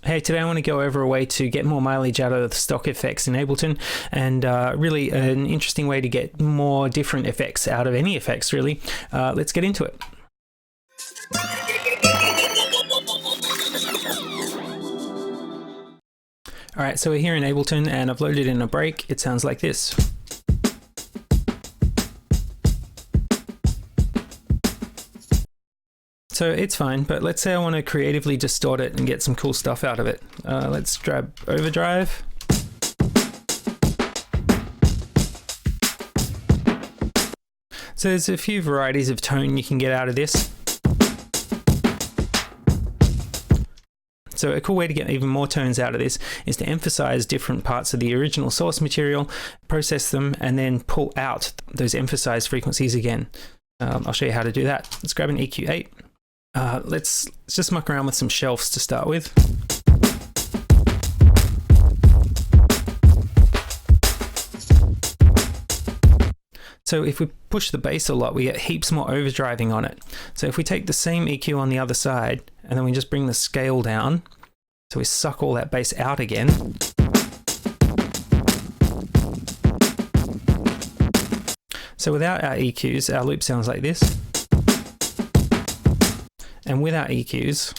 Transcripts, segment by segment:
Hey, today I want to go over a way to get more mileage out of the stock effects in Ableton, and really an interesting way to get more different effects out of any effects, really. Let's get into it. Alright, so we're here in Ableton and I've loaded in a break. It sounds like this. So it's fine, but let's say I want to creatively distort it and get some cool stuff out of it. Let's grab overdrive. So there's a few varieties of tone you can get out of this. So a cool way to get even more tones out of this is to emphasize different parts of the original source material, process them, and then pull out those emphasized frequencies again. I'll show you how to do that. Let's grab an EQ8. Let's just muck around with some shelves to start with. So if we push the bass a lot, we get heaps more overdriving on it. So if we take the same EQ on the other side, and then we just bring the scale down, so we suck all that bass out again. So without our EQs, our loop sounds like this. And with our EQs,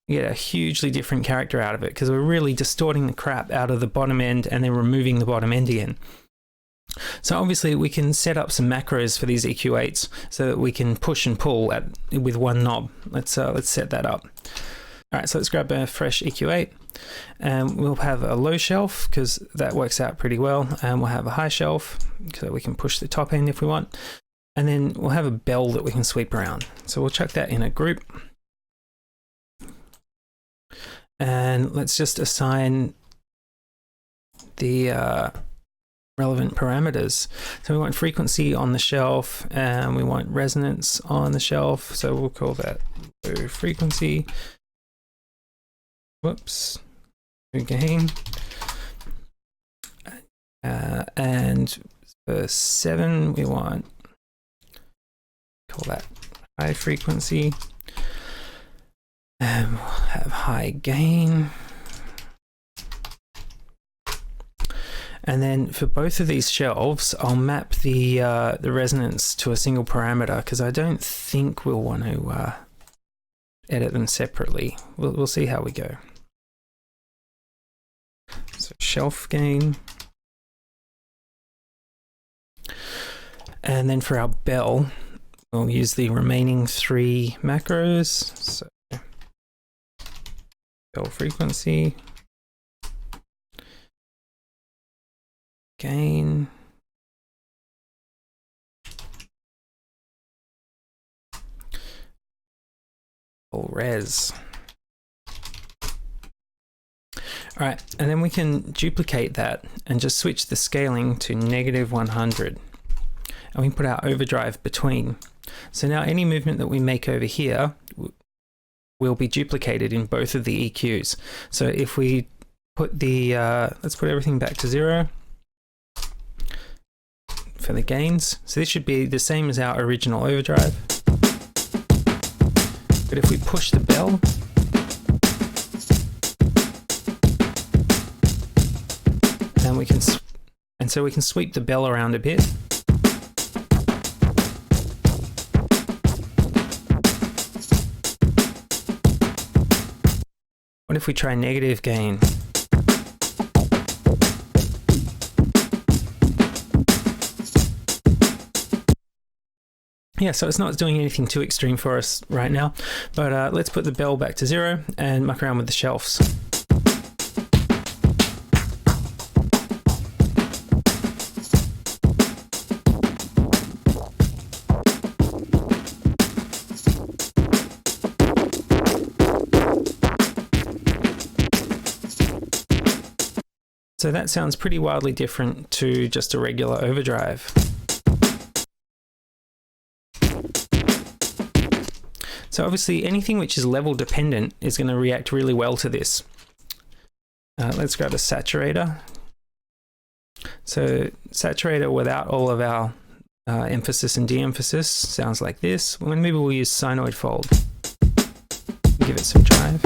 you get a hugely different character out of it, because we're really distorting the crap out of the bottom end and then removing the bottom end again. So obviously we can set up some macros for these EQ8s so that we can push and pull with one knob. Let's set that up. All right, so let's grab a fresh EQ8, and we'll have a low shelf because that works out pretty well, and we'll have a high shelf so we can push the top end if we want, and then we'll have a bell that we can sweep around. So we'll chuck that in a group, and let's just assign the relevant parameters. So we want frequency on the shelf, and we want resonance on the shelf, so we'll call that low frequency. Whoops, gain. And for 7 we want, call that high frequency, and we'll have high gain. And then for both of these shelves, I'll map the resonance to a single parameter, because I don't think we'll want to edit them separately. We'll see how we go. So shelf gain. And then for our bell, we'll use the remaining 3 macros. So bell frequency, gain, bell res. All right, and then we can duplicate that and just switch the scaling to -100. And we put our overdrive between. So now any movement that we make over here will be duplicated in both of the EQs. So if we put the, let's put everything back to 0 for the gains. So this should be the same as our original overdrive. But if we push the bell, and we can, so we can sweep the bell around a bit. What if we try negative gain? Yeah, so it's not doing anything too extreme for us right now, but let's put the bell back to 0 and muck around with the shelves. So that sounds pretty wildly different to just a regular overdrive. So obviously anything which is level dependent is going to react really well to this. Let's grab a saturator. So saturator without all of our emphasis and de-emphasis sounds like this. Well, maybe we'll use sinoid fold. Give it some drive.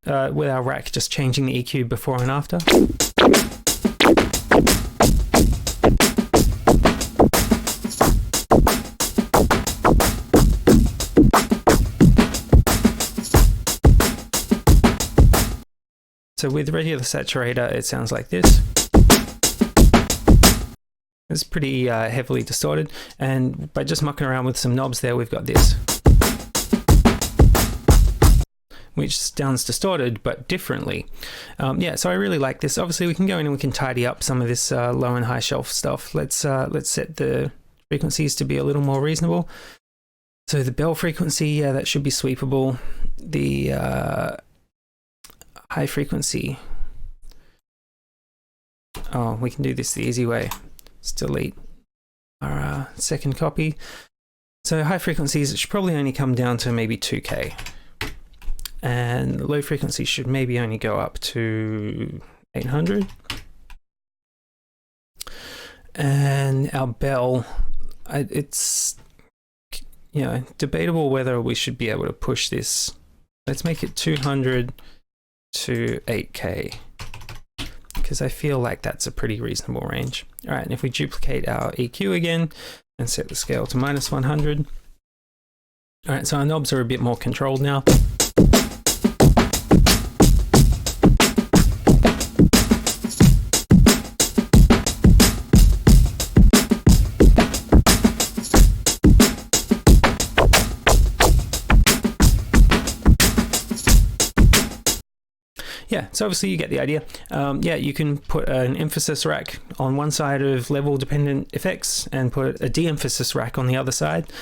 with our rack, just changing the EQ before and after. So with regular saturator, it sounds like this. It's pretty heavily distorted, and by just mucking around with some knobs there, we've got this, which sounds distorted but differently. Yeah, so I really like this. Obviously, we can go in and we can tidy up some of this low and high shelf stuff. Let's set the frequencies to be a little more reasonable. So the bell frequency, yeah, that should be sweepable. The high frequency, oh, we can do this the easy way. Let's delete our second copy. So high frequencies, it should probably only come down to maybe 2K. And the low frequency should maybe only go up to 800. And our bell, it's, you know, debatable whether we should be able to push this. Let's make it 200 to 8K, because I feel like that's a pretty reasonable range. All right, and if we duplicate our EQ again and set the scale to -100. All right, so our knobs are a bit more controlled now. Yeah, so obviously you get the idea. Yeah, you can put an emphasis rack on one side of level dependent effects and put a de-emphasis rack on the other side.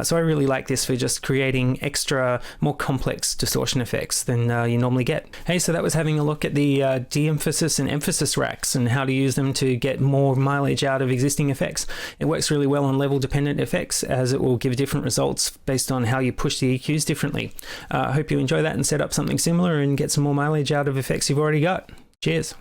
So I really like this for just creating extra, more complex distortion effects than you normally get. Hey, so that was having a look at the de-emphasis and emphasis racks and how to use them to get more mileage out of existing effects. It works really well on level dependent effects, as it will give different results based on how you push the EQs differently. I hope you enjoy that and set up something similar and get some more mileage out of effects you've already got. Cheers.